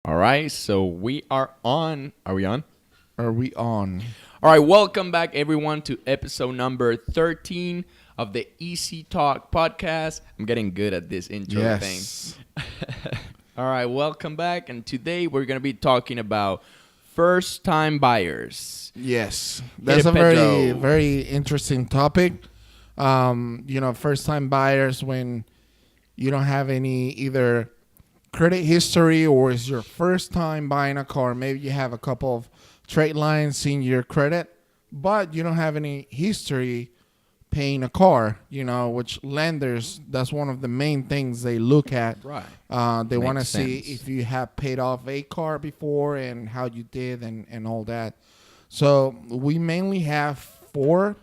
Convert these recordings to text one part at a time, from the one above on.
All right, so we are on. Are we on? Are we on? All right, welcome back, everyone, to episode number 13 of the Easy Talk podcast. I'm getting good at this intro Yes. thing. All right, welcome back. And today we're going to be talking about first-time buyers. Yes. That's it, a very, Pedro. very interesting topic. First time buyers when you don't have any either credit history or it's your first time buying a car. Maybe you have a couple of trade lines in your credit, but you don't have any history paying a car, which lenders, that's one of the main things they look at. Right. They want to Makes see sense. if you have paid off a car before and how you did and all that. So we mainly have four,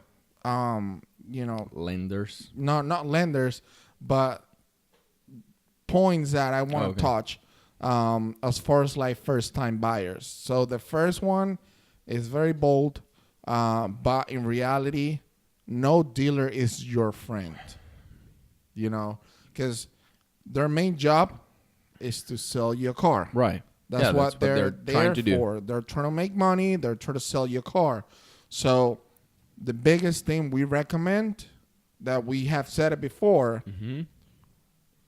Lenders. not lenders, but points that I want to touch as far as like first time buyers. So the first one is very bold, but in reality, no dealer is your friend, because their main job is to sell you a car. Right. That's what they're trying to do. for. They're trying to make money. They're trying to sell you a car. So the biggest thing we recommend, that we have said it before, Mm-hmm.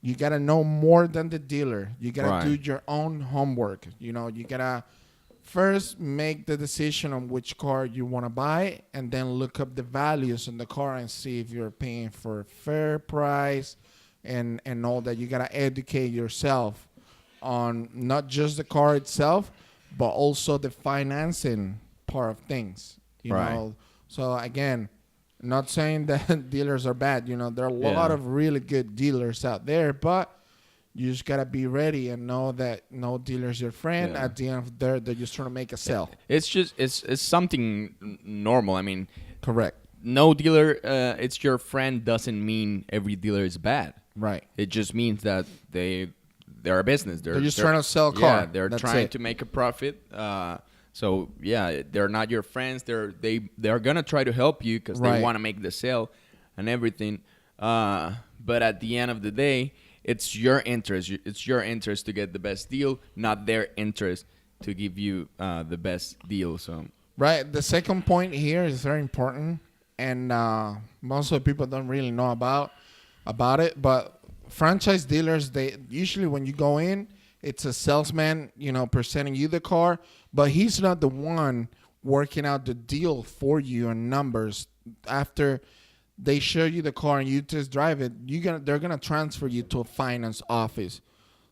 you got to know more than the dealer. You got to Right. do your own homework. You got to first make the decision on which car you want to buy and then look up the values in the car and see if you're paying for a fair price and all that. You got to educate yourself on not just the car itself, but also the financing part of things. Right. So again, not saying that dealers are bad. There are a lot of really good dealers out there, but you just gotta be ready and know that no dealer's your friend. Yeah. At the end of the day, they're just trying to make a sale. It's just it's something normal. I mean, Correct. no dealer, it's your friend doesn't mean every dealer is bad. Right. It just means that they're a business. They're just trying to sell a car. Yeah, they're That's trying it. to make a profit. So yeah, they're not your friends. They're gonna try to help you because Right. they want to make the sale and everything. But at the end of the day, it's your interest. It's your interest to get the best deal, not their interest to give you the best deal. So Right. The second point here is very important, and most of the people don't really know about it. But franchise dealers, they usually when you go in, it's a salesman, presenting you the car, but he's not the one working out the deal for you and numbers. After they show you the car and you just drive it, they're gonna transfer you to a finance office.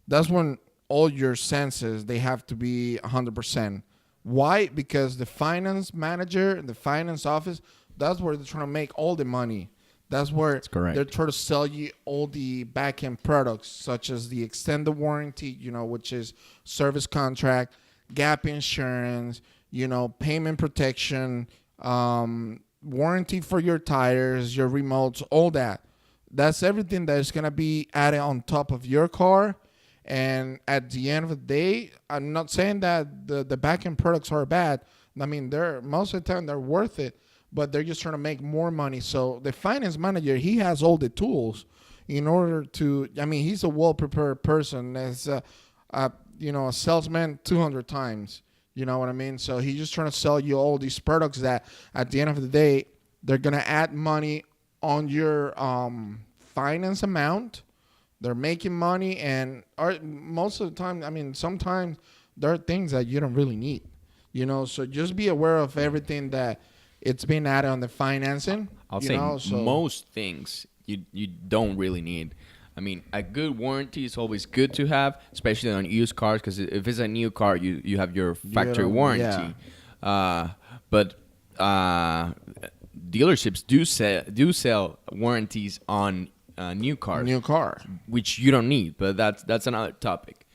That's when all your senses, they have to be 100%. Why? Because the finance manager, the finance office, that's where they're trying to make all the money. That's where correct. they're trying to sell you all the back-end products, such as the extended warranty, which is service contract, gap insurance, payment protection, warranty for your tires, your remotes, all that. That's everything that is going to be added on top of your car. And at the end of the day, I'm not saying that the back-end products are bad. I mean, most of the time they're worth it, but they're just trying to make more money. So the finance manager, he has all the tools in order to, he's a well-prepared person. As a salesman 200 times. You know what I mean? So he's just trying to sell you all these products that at the end of the day, they're going to add money on your finance amount. They're making money, and most of the time, sometimes there are things that you don't really need. So just be aware of everything that it's been added on the financing. I'll say most things you don't really need. I mean, a good warranty is always good to have, especially on used cars, because if it's a new car, you have your factory warranty. Yeah. But dealerships do sell warranties on new cars. New car. Which you don't need, but that's another topic.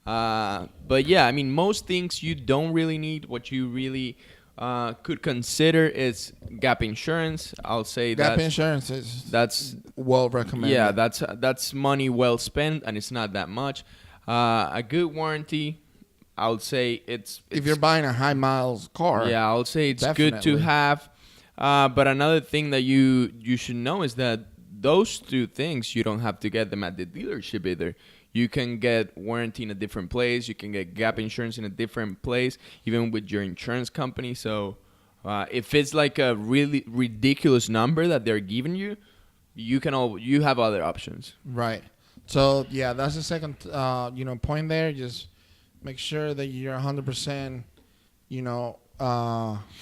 But yeah, most things you don't really need. What you really could consider is gap insurance. I'll say Gap insurance that's well recommended. Yeah, that's money well spent, and it's not that much. A good warranty, I would say it's if you're buying a high miles car. Yeah, I would say it's good to have. But another thing that you should know is that those two things, you don't have to get them at the dealership either. You can get warranty in a different place. You can get gap insurance in a different place, even with your insurance company. So if it's like a really ridiculous number that they're giving you, you have other options. Right. So yeah, that's the second point there. Just make sure that you're 100%,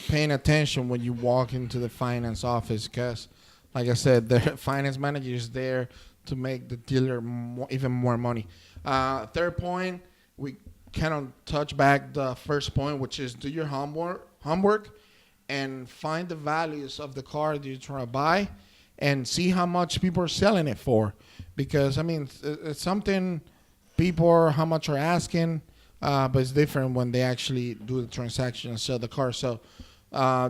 paying attention when you walk into the finance office, because, like I said, the finance manager is there to make the dealer even more money. Third point, we kind of touch back the first point, which is do your homework and find the values of the car that you're trying to buy and see how much people are selling it for. Because, I mean, it's something people are, how much are asking, but it's different when they actually do the transaction and sell the car. So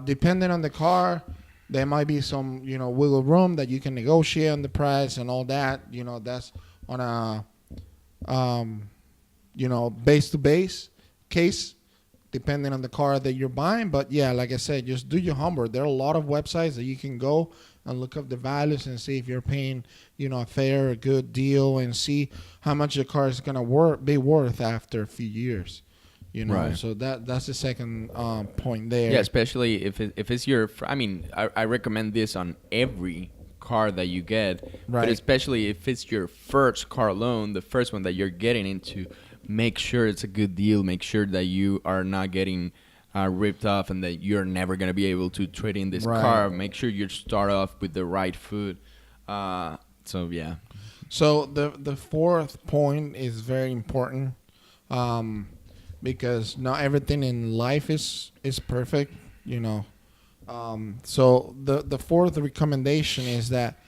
depending on the car, there might be some, wiggle room that you can negotiate on the price and all that. That's on a, base-to-base case, depending on the car that you're buying. But, yeah, like I said, just do your homework. There are a lot of websites that you can go and look up the values and see if you're paying, a fair, a good deal, and see how much the car is going to be worth after a few years. Right. So that's the second point there. Yeah, especially if it's your. I mean, I recommend this on every car that you get, Right. but especially if it's your first car loan, the first one that you're getting into, make sure it's a good deal. Make sure that you are not getting ripped off and that you're never gonna be able to trade in this Right. car. Make sure you start off with the right foot. So yeah. So the fourth point is very important, because not everything in life is perfect, So the fourth recommendation is that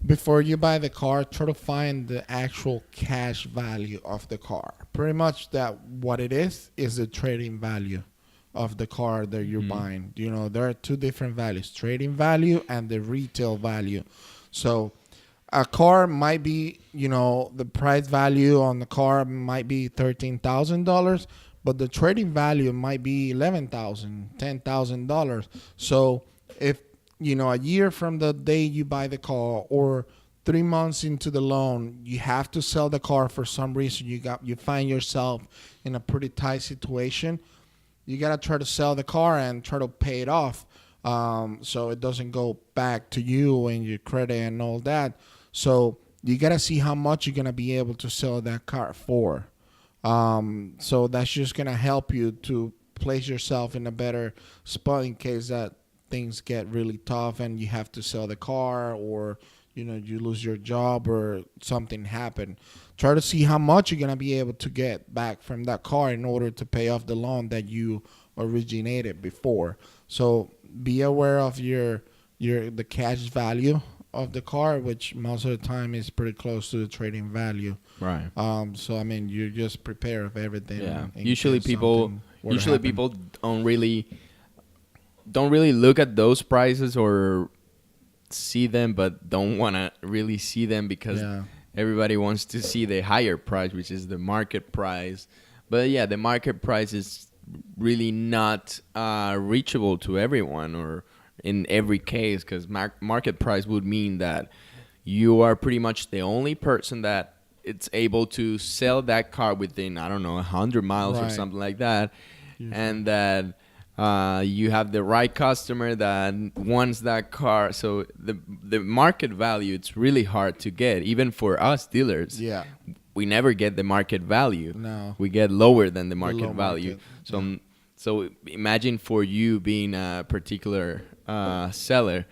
before you buy the car, try to find the actual cash value of the car. Pretty much that what it is the trading value of the car that you're buying. There are two different values: trading value and the retail value. So a car might be, the price value on the car might be $13,000, but the trading value might be $11,000, $10,000. So if, a year from the day you buy the car or 3 months into the loan, you have to sell the car for some reason, you find yourself in a pretty tight situation, you got to try to sell the car and try to pay it off, so it doesn't go back to you and your credit and all that. So you got to see how much you're going to be able to sell that car for. So that's just going to help you to place yourself in a better spot in case that things get really tough and you have to sell the car, or you lose your job or something happen. Try to see how much you're going to be able to get back from that car in order to pay off the loan that you originated before. So be aware of the cash value of the car, which most of the time is pretty close to the trading value. Right. So I mean, you just prepare of everything. Yeah. in Usually case people something were to happen. people don't really look at those prices or see them, but don't want to really see them because everybody wants to see the higher price, which is the market price. But yeah, the market price is really not reachable to everyone or in every case, because market price would mean that you are pretty much the only person that it's able to sell that car within, I don't know, 100 miles or something like that. And that you have the right customer that wants that car. So the market value, it's really hard to get, even for us dealers. Yeah. We never get the market value. No. We get lower than the market low value. market. So imagine for you being a particular seller,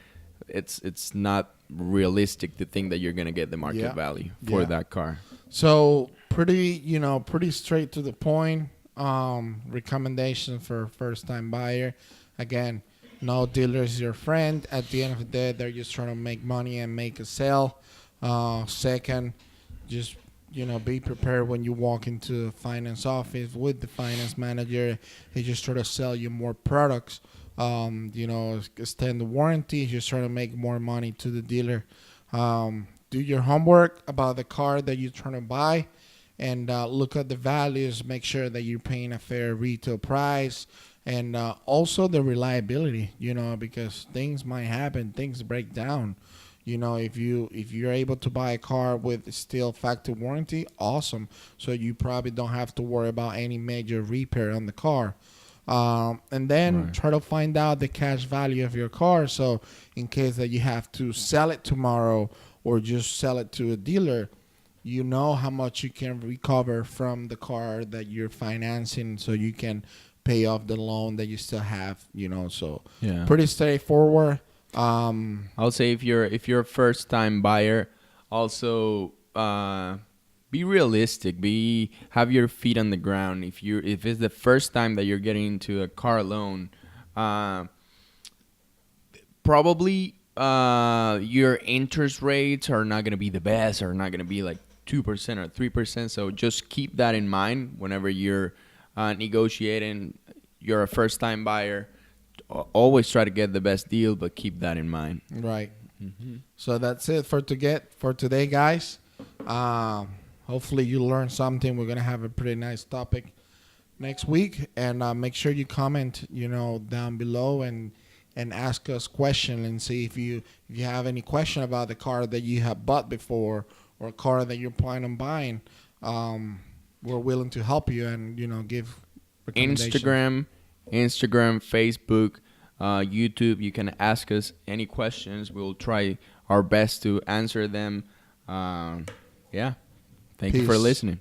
it's not realistic to think that you're going to get the market value for that car. So pretty straight to the point. Recommendation for a first-time buyer. Again, no dealer is your friend. At the end of the day, they're just trying to make money and make a sale. Second, just be prepared when you walk into the finance office with the finance manager. He just try to sell you more products. Extend the warranty. Just trying to make more money to the dealer. Do your homework about the car that you're trying to buy, and look at the values. Make sure that you're paying a fair retail price, and also the reliability. Because things might happen, things break down. If you're able to buy a car with still factory warranty, awesome. So you probably don't have to worry about any major repair on the car. And then Right. try to find out the cash value of your car. So in case that you have to sell it tomorrow or just sell it to a dealer, you know how much you can recover from the car that you're financing, so you can pay off the loan that you still have. So Yeah. pretty straightforward. I'll say if you're a first time buyer, also be realistic. Have your feet on the ground. If it's the first time that you're getting into a car loan, probably your interest rates are not gonna be the best, or not gonna be like 2% or 3%. So just keep that in mind whenever you're negotiating. You're a first time buyer. Always try to get the best deal, but keep that in mind. Right. So that's it for today, guys. Hopefully you learned something. We're gonna have a pretty nice topic next week, and make sure you comment, down below, and ask us questions, and see if you have any question about the car that you have bought before, or a car that you're planning on buying. We're willing to help you and give recommendations. Instagram, Facebook, YouTube. You can ask us any questions. We'll try our best to answer them. Yeah. Thank you for Peace. listening.